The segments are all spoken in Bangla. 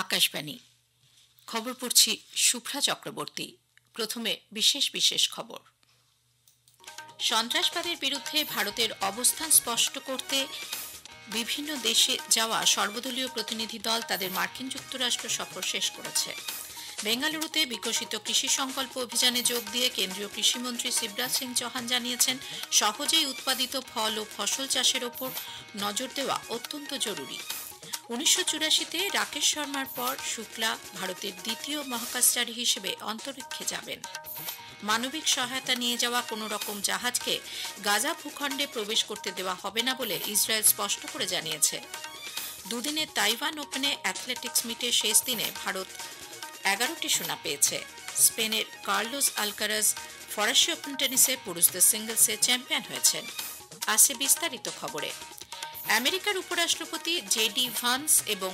আকাশবাণী খবর পড়ছি শুভ্রা চক্রবর্তী। প্রথমে বিশেষ খবর। সন্ত্রাসবাদের বিরুদ্ধে ভারতের অবস্থান স্পষ্ট করতে বিভিন্ন দেশে যাওয়া সর্বদলীয় প্রতিনিধি দল তাদের মার্কিন যুক্তরাষ্ট্র সফর শেষ করেছে। বেঙ্গালুরুতে বিকশিত কৃষি সংকল্প অভিযানে যোগ দিয়ে কেন্দ্রীয় কৃষিমন্ত্রী শিবরাজ সিং চৌহান জানিয়েছেন, সহজেই উৎপাদিত ফল ও ফসল চাষের ওপর নজর দেওয়া অত্যন্ত জরুরি। 1984-তে রাকেশ শর্মার পর শুক্লা ভারতের দ্বিতীয় মহাকাশচারী হিসেবে অন্তরিক্ষে যাবেন। মানবিক সহায়তা নিয়ে যাওয়া কোনো রকম জাহাজকে গাজা ভূখণ্ডে প্রবেশ করতে দেওয়া হবে না বলে ইসরায়েল স্পষ্ট করে জানিয়েছে। দুদিনের তাইওয়ান ওপেনে অ্যাথলেটিক্স মিটের শেষ দিনে ভারত 11টি সোনা পেয়েছে। স্পেনের কার্লোস আলকারাজ ফরাসি ওপেন টেনিসে পুরুষদের সিঙ্গলসে চ্যাম্পিয়ন হয়েছেন। আসছে বিস্তারিত খবরে। আমেরিকার উপরাষ্ট্রপতি জেডি ভান্স এবং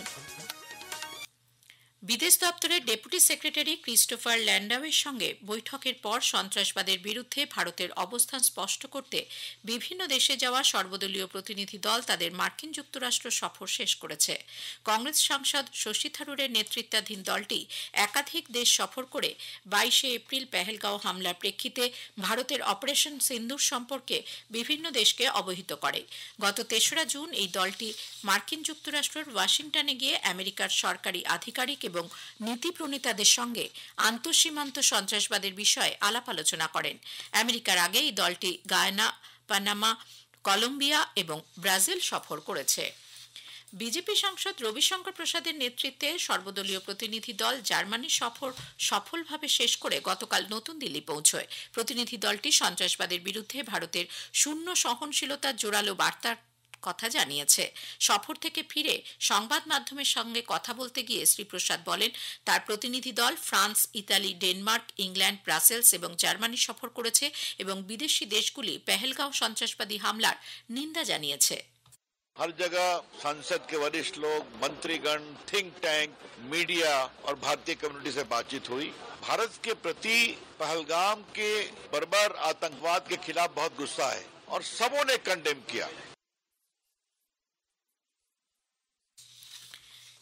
বিদেশ দপ্তরের ডেপুটি সেক্রেটারি ক্রিস্টোফার ল্যান্ডাওয়ের সঙ্গে বৈঠকের পর সন্ত্রাসবাদের বিরুদ্ধে ভারতের অবস্থান স্পষ্ট করতে বিভিন্ন দেশে যাওয়া সর্বদলীয় প্রতিনিধি দল তাদের মার্কিন যুক্তরাষ্ট্র সফর শেষ করেছে। কংগ্রেস সাংসদ শশী থারুরের নেতৃত্বাধীন দলটি একাধিক দেশ সফর করে 22শে এপ্রিল পেহেলগাঁও হামলার প্রেক্ষিতে ভারতের অপারেশন সিন্দুর সম্পর্কে বিভিন্ন দেশকে অবহিত করে। গত 3রা জুন এই দলটি মার্কিন যুক্তরাষ্ট্রের ওয়াশিংটনে গিয়ে আমেরিকার সরকারি আধিকারিক এবং নীতি প্রণেতাদের সঙ্গে আন্তঃসীমান্ত সন্ত্রাসবাদের বিষয়ে আলাপ আলোচনা করেন। আমেরিকার আগে এই দলটি গায়ানা, পানামা, কলম্বিয়া এবং ব্রাজিল সফর করেছে। বিজেপি সাংসদ রবিশঙ্কর প্রসাদের নেতৃত্বে সর্বদলীয় প্রতিনিধি দল জার্মানি সফর সফলভাবে শেষ করে গতকাল নতুন দিল্লি পৌঁছয়। প্রতিনিধি দলটি সন্ত্রাসবাদের বিরুদ্ধে ভারতের শূন্য সহনশীলতার জোরালো বার্তার কথা জানিয়েছে। সফর থেকে ফিরে সংবাদ মাধ্যমের সঙ্গে কথা বলতে গিয়ে শ্রী প্রসাদ বলেন, তার প্রতিনিধি দল France, Italy, Denmark, England, Brussels এবং জার্মানি সফর করেছে এবং বিদেশি দেশগুলি পেহেলগাঁও সন্ত্রাসবাদী হামলার নিন্দা জানিয়েছে। हर जगह संसद के वरिष्ठ लोग, मंत्रीगण, थिंक टैंक, मीडिया और भारतीय कम्युनिटी से बातचीत हुई। भारत के प्रति पहलगाम के बर्बर आतंकवाद के खिलाफ बहुत गुस्सा है और सबों ने कंडेम किया।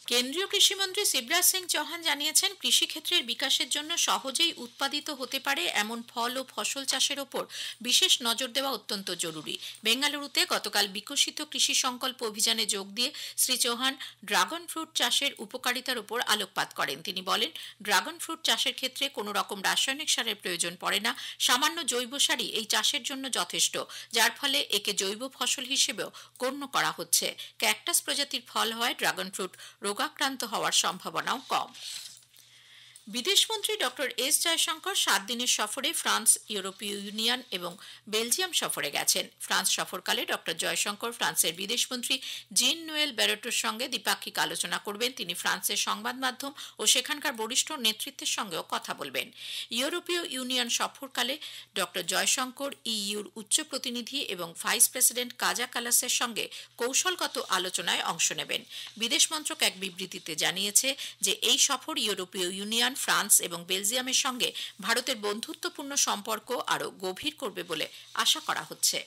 কেন্দ্রীয় কৃষিমন্ত্রী শিবরাজ সিং চৌহান জানিয়েছেন, কৃষিক্ষেত্রের বিকাশের জন্য সহজেই উৎপাদিত হতে পারে এমন ফল ও ফসল চাষের ওপর বিশেষ নজর দেওয়া অত্যন্ত জরুরি। বেঙ্গালুরুতে গতকাল বিকশিত কৃষি সংকল্প অভিযানে যোগ দিয়ে শ্রী চৌহান ড্রাগন ফ্রুট চাষের উপকারিতার উপর আলোকপাত করেন। তিনি বলেন, ড্রাগন ফ্রুট চাষের ক্ষেত্রে কোনো রকম রাসায়নিক সারের প্রয়োজন পড়ে না। সামান্য জৈব সারই এই চাষের জন্য যথেষ্ট, যার ফলে একে জৈব ফসল হিসেবেও গণ্য করা হচ্ছে। ক্যাকটাস প্রজাতির ফল হওয়ায় ড্রাগন ফ্রুট রোগাক্রান্ত হওয়ার সম্ভাবনাও কম। বিদেশমন্ত্রী ডক্টর এস জয়শঙ্কর 7 দিনের সফরে ফ্রান্স, ইউরোপীয় ইউনিয়ন এবং বেলজিয়াম সফরে গেছেন। ফ্রান্স সফরকালে ডক্টর জয়শঙ্কর ফ্রান্সের বিদেশমন্ত্রী জিন নোয়েল ব্যারোটোর সঙ্গে দ্বিপাক্ষিক আলোচনা করবেন। তিনি ফ্রান্সের সংবাদ মাধ্যম ও সেখানকার বরিষ্ঠ নেতৃত্বের সঙ্গেও কথা বলবেন। ইউরোপীয় ইউনিয়ন সফরকালে ডক্টর জয়শঙ্কর ইইউর উচ্চ প্রতিনিধি এবং ভাইস প্রেসিডেন্ট কাজা কালাসের সঙ্গে কৌশলগত আলোচনায় অংশ নেবেন। বিদেশ মন্ত্রক এক বিবৃতিতে জানিয়েছে যে এই সফর ইউরোপীয় ইউনিয়ন, ফ্রান্স এবং বেলজিয়ামের সঙ্গে ভারতের বন্ধুত্বপূর্ণ সম্পর্ক আরও গভীর করবে বলে আশা করা হচ্ছে।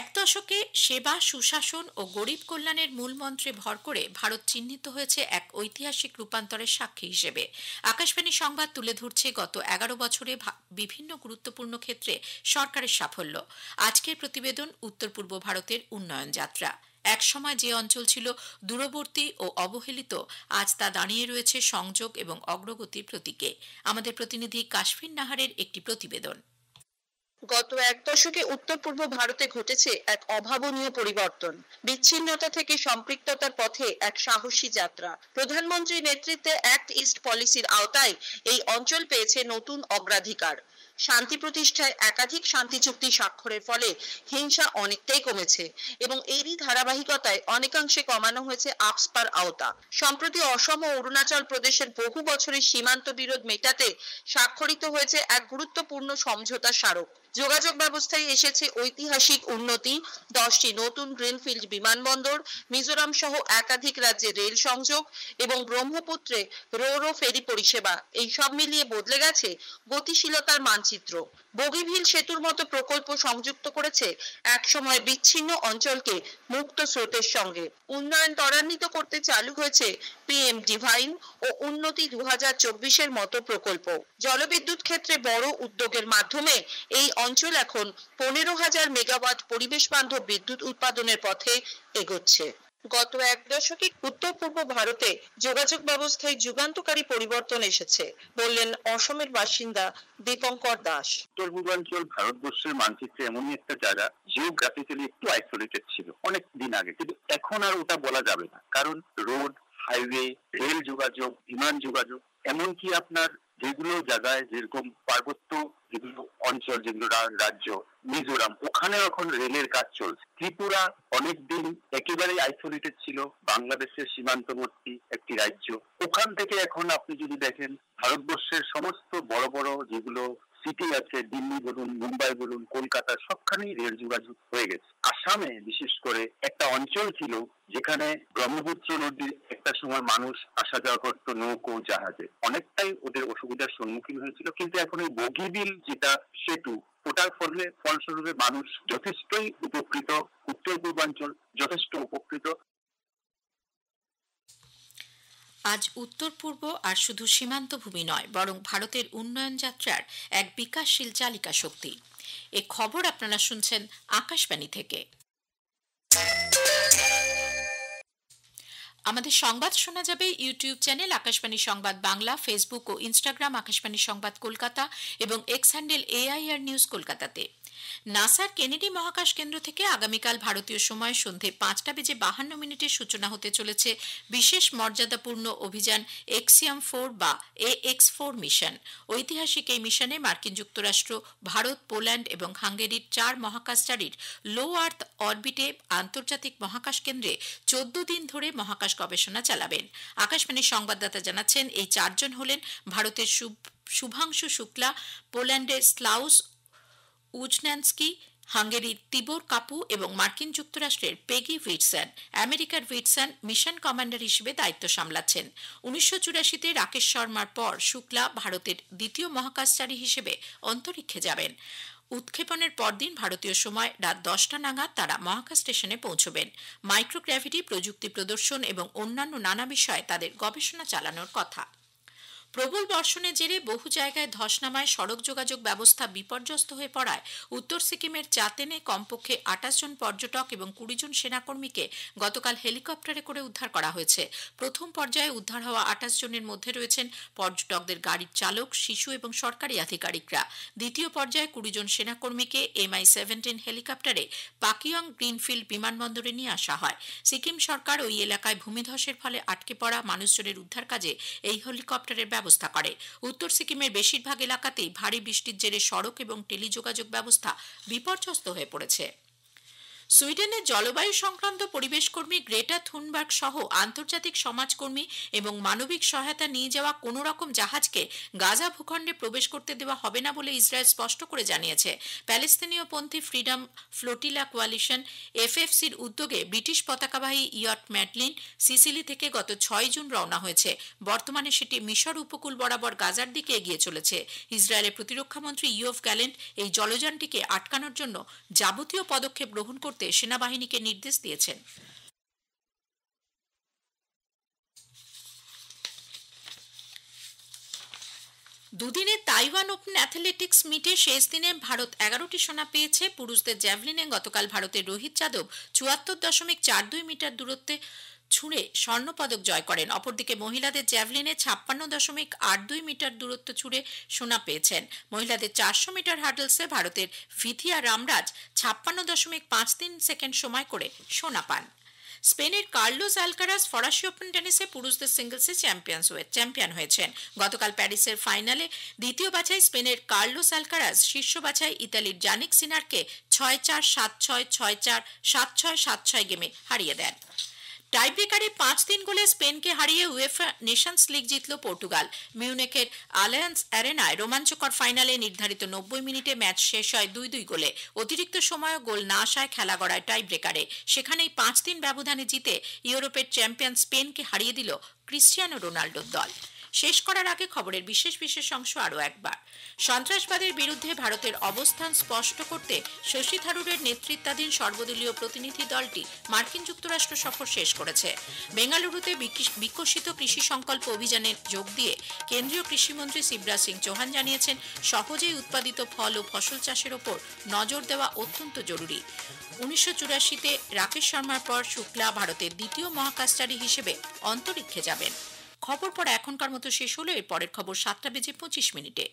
এক দশকে সেবা, সুশাসন ও গরিব কল্যাণের মূল মন্ত্রে ভর করে ভারত চিহ্নিত হয়েছে এক ঐতিহাসিক রূপান্তরের সাক্ষী হিসেবে। আকাশবাণী সংবাদ তুলে ধরছে গত 11 বছরে বিভিন্ন গুরুত্বপূর্ণ ক্ষেত্রে সরকারের সাফল্য। আজকের প্রতিবেদন উত্তর পূর্ব ভারতের উন্নয়ন যাত্রা। এক সময় যে অঞ্চল ছিল দূরবর্তী ও অবহেলিত, আজ তা দাঁড়িয়ে রয়েছে সংযোগ এবং অগ্রগতির প্রতীকে। আমাদের প্রতিনিধি কাশফিন নাহারের একটি প্রতিবেদন। গত এক দশকে উত্তর পূর্ব ভারতে ঘটেছে এক অভাবনীয় পরিবর্তন। বিচ্ছিন্নতা থেকে সম্পৃক্ততার পথে এক সাহসী যাত্রা। প্রধানমন্ত্রীর নেতৃত্বে অ্যাক্ট ইস্ট পলিসির আওতায় এই অঞ্চল পেয়েছে নতুন অগ্রাধিকার। শান্তি প্রতিষ্ঠায় একাধিক শান্তি চুক্তি স্বাক্ষরের ফলে হিংসা অনেকটাই কমেছে এবং এরই ধারাবাহিকতায় অনেকাংশে কমানো হয়েছে আপসপার আওতা। সম্প্রতি অসম ও অরুণাচল প্রদেশের বহু বছরের সীমান্ত বিরোধ মেটাতে স্বাক্ষরিত হয়েছে এক গুরুত্বপূর্ণ সমঝোতা স্মারক। যোগাযোগ ব্যবস্থায় এসেছে ঐতিহাসিক উন্নতি, 10টি নতুন গ্রিনফিল্ড বিমানবন্দর, মিজোরাম সহ একাধিক রাজ্যে রেল সংযোগ এবং ব্রহ্মপুত্রে রো ফেরি পরিষেবা। এই সব মিলিয়ে বদলে গেছে গতিশীলতার মানচিত্র। বগিভিল সেতুর মতো প্রকল্প সংযুক্ত করেছে একসময় বিচ্ছিন্ন অঞ্চলকে মুক্ত স্রোতের সঙ্গে। উন্নয়ন ত্বরান্বিত করতে চালু হয়েছে পিএম ডিভাইন ও উন্নতি 2024-এর মতো প্রকল্প। জলবিদ্যুৎ ক্ষেত্রে বড় উদ্যোগের মাধ্যমে এই অঞ্চল এখন 15,000 মেগাওয়াট পরিবেশ বান্ধব বিদ্যুৎ উৎপাদনের পথে এগোচ্ছে। গত এক দশকে উত্তর পূর্ব ভারতে যোগাযোগ ব্যবস্থায় যুগান্তকারী পরিবর্তন এসেছে, বললেন অসমের বাসিন্দা দীপঙ্কর দাস। উত্তর পূর্বাঞ্চল ভারতবর্ষের মানচিত্রে এমনই একটা জায়গা জিওগ্রাফিক্যালি একটু আইসোলেটেড ছিল অনেক দিন আগে, কিন্তু এখন আর ওটা বলা যাবে না, কারণ রোড, হাইওয়ে, রেল যোগাযোগ, বিমান যোগাযোগ, এমনকি আপনার যেগুলো জায়গায় যেরকম পার্বত্য যেগুলো অঞ্চল, যেগুলো রাজ্য, মিজোরাম, ওখানে এখন রেলের কাজ চলছে। ত্রিপুরা অনেকদিন একেবারে আইসোলেটেড ছিল, বাংলাদেশের সীমান্তবর্তী একটি রাজ্য। ওখান থেকে এখন আপনি যদি দেখেন ভারতবর্ষের সমস্ত বড় বড় যেগুলো সিটি আছে, দিল্লি বলুন, মুম্বাই বলুন, কলকাতা, সবখানেই রেল যোগাযোগ হয়ে গেছে। আসামে বিশেষ করে একটা অঞ্চল ছিল যেখানে ব্রহ্মপুত্র নদীর একটা সময় মানুষ আসা যাওয়া করতো নৌকো, জাহাজে, অনেকটাই ওদের অসুবিধার সম্মুখীন হয়েছিল। কিন্তু এখন এই বগিবিল যেটা সেতু, ওটার ফলস্বরূপে মানুষ যথেষ্টই উপকৃত, উত্তর পূর্বাঞ্চল যথেষ্ট উপকৃত। আজ উত্তর পূর্ব আর শুধু সীমান্ত ভূমি নয়, বরং ভারতের উন্নয়ন যাত্রার এক বিকাশশীল চালিকা শক্তি। এ খবর আপনারা শুনছেন আকাশবাণী থেকে। আমাদের সংবাদ শোনা যাবে ইউটিউব চ্যানেল আকাশবাণী সংবাদ বাংলা, ফেসবুক ও ইনস্টাগ্রাম আকাশবাণী সংবাদ কলকাতা এবং এক্স হ্যান্ডেল AIR নিউজ কলকাতাতে। নাসার কেনেডি মহাকাশ কেন্দ্র থেকে আগামীকাল ভারতীয় সময় সন্ধে 5:52 সূচনা হতে চলেছে বিশেষ মর্যাদাপূর্ণ অভিযান এক্সিয়াম 4 বা AX4 মিশন। ঐতিহাসিক এই মিশনে মার্কিন যুক্তরাষ্ট্র, ভারত, পোল্যান্ড এবং হাঙ্গেরির 4 মহাকাশচারীর লো আর্থ অরবিটে আন্তর্জাতিক মহাকাশ কেন্দ্রে 14 দিন ধরে মহাকাশ গবেষণা চালাবেন। আকাশবাণীর সংবাদদাতা জানাচ্ছেন, এই 4 জন হলেন ভারতের শুভাংশু শুক্লা, পোল্যান্ডের স্লাউস উজনান্সকি, হাঙ্গেরির তিবোর কাপু এবং মার্কিন যুক্তরাষ্ট্রের পেগি উইটসন। আমেরিকার উইটসন মিশন কমান্ডার হিসেবে দায়িত্ব সামলাচ্ছেন। 1984-তে রাকেশ শর্মার পর শুক্লা ভারতের দ্বিতীয় মহাকাশচারী হিসেবে অন্তরিক্ষে যাবেন। উৎক্ষেপণের পরদিন ভারতীয় সময় রাত 10টা নাগাদ তারা মহাকাশ স্টেশনে পৌঁছবেন। মাইক্রোগ্র্যাভিটি প্রযুক্তি প্রদর্শন এবং অন্যান্য নানা বিষয়ে তাদের গবেষণা চালানোর কথা। প্রবল বর্ষণের জেরে বহু জায়গায় ধস নামায় সড়ক যোগাযোগ ব্যবস্থা বিপর্যস্ত হয়ে পড়ায় উত্তর সিকিমের চাতেনে কমপক্ষে 28 জন পর্যটক এবং 20 জন সেনাকর্মীকে গতকাল হেলিকপ্টারে করে উদ্ধার করা হয়েছে। প্রথম পর্যায়ে উদ্ধার হওয়া 28 জনের মধ্যে রয়েছেন পর্যটকদের গাড়ির চালক, শিশু এবং সরকারি আধিকারিকরা। দ্বিতীয় পর্যায়ে 20 জন সেনাকর্মীকে MI-17 হেলিকপ্টারে পাকিয়ং গ্রিনফিল্ড বিমানবন্দরে নিয়ে আসা হয়। সিকিম সরকার ওই এলাকায় ভূমিধসের ফলে আটকে পড়া মানুষজনের উদ্ধার কাজে এই হেলিকপ্টারের ব্যবস্থা করে। উত্তর সিকিমের বেশিরভাগ এলাকাতেই ভারী বৃষ্টির জেরে সড়ক এবং টেলিযোগাযোগ ব্যবস্থা বিপর্যস্ত হয়ে পড়েছে। সুইডেনের জলবায়ু সংক্রান্ত পরিবেশ কর্মী গ্রেটা থুনবার্গ সহ আন্তর্জাতিক সমাজকর্মী এবং মানবিক সহায়তা নিয়ে যাওয়া কোন রকম জাহাজকে গাজা ভূখণ্ডে প্রবেশ করতে দেওয়া হবে না বলে ইসরায়েল স্পষ্ট করে জানিয়েছে। প্যালেস্তিনীয়পন্থী ফ্রিডম ফ্লোটিলা কোয়ালিশন FFCর উদ্যোগে ব্রিটিশ পতাকাবাহী ইয়ট ম্যাডলিন সিসিলি থেকে গত 6 জুন রওনা হয়েছে। বর্তমানে সেটি মিশর উপকূল বরাবর গাজার দিকে এগিয়ে চলেছে। ইসরায়েলের প্রতিরক্ষামন্ত্রী ইয়োভ গ্যালেন্ট এই জলযানটিকে আটকানোর জন্য যাবতীয় পদক্ষেপ গ্রহণ করতে সেনাবাহিনীকে নির্দেশ দিয়েছেন। দুদিনের তাইওয়ান ওপেন অ্যাথলেটিক্স মিটে শেষ দিনে ভারত 11টি সোনা পেয়েছে। পুরুষদের জ্যাভলিনে গতকাল ভারতের রোহিত যাদব 74.42 মিটার দূরত্বে ছুঁড়ে স্বর্ণপদক জয় করেন। অপরদিকে মহিলাদের জ্যাভলিনে 56.82 মিটার দূরত্ব ছুঁড়ে সোনা পেয়েছেন। মহিলাদের 400 মিটার হার্ডলসে ভারতের ভিথিয়া রামরাজ 56.53 সেকেন্ড সময় করে সোনা পান। স্পেনের কার্লোস আলকারাজ ফরাসি ওপেন টেনিসে পুরুষদের সিঙ্গলসে চ্যাম্পিয়ন হয়েছেন। গতকাল প্যারিসের ফাইনালে দ্বিতীয় বাছাই স্পেনের কার্লোস আলকারাজ শীর্ষ বাছাই ইতালির জানিক সিনারকে 6-4, 7-6, 6-4, 7-6, 7-6 গেমে হারিয়ে দেন। টাইব্রেকারে 5-3 গোলে স্পেনকে হারিয়ে উয়েফা নেশনস লিগ জিতল পর্তুগাল। মিউনিখের আলিয়ান্স অ্যারেনায় রোমাঞ্চকর ফাইনালে নির্ধারিত 90 মিনিটে ম্যাচ শেষ হয় 2-2 গোলে। অতিরিক্ত সময়ও গোল না আসায় খেলা গড়ায় টাইব্রেকারে। সেখানেই 5-3 ব্যবধানে জিতে ইউরোপের চ্যাম্পিয়ন স্পেনকে হারিয়ে দিল ক্রিস্টিয়ানো রোনাল্ডোর দল। শেষ করার আগে খবরের বিশেষ অংশ আরও একবার। সন্ত্রাসবাদের বিরুদ্ধে ভারতের অবস্থান স্পষ্ট করতে শশী থারুরের নেতৃত্বাধীন সর্বদলীয় প্রতিনিধি দলটি মার্কিন যুক্তরাষ্ট্র সফর শেষ করেছে। বেঙ্গালুরুতে বিকশিত কৃষি সংকল্প অভিযানে যোগ দিয়ে কেন্দ্রীয় কৃষিমন্ত্রী শিবরাজ সিং চৌহান জানিয়েছেন, সহজেই উৎপাদিত ফল ও ফসল চাষের ওপর নজর দেওয়া অত্যন্ত জরুরি। 1984-তে রাকেশ শর্মার পর শুক্লা ভারতের দ্বিতীয় মহাকাশচারী হিসেবে অন্তরিক্ষে যাবেন। খবর পড়া এখনকার মতো শেষ হলো। এর পরের খবর 7:25 মিনিটে।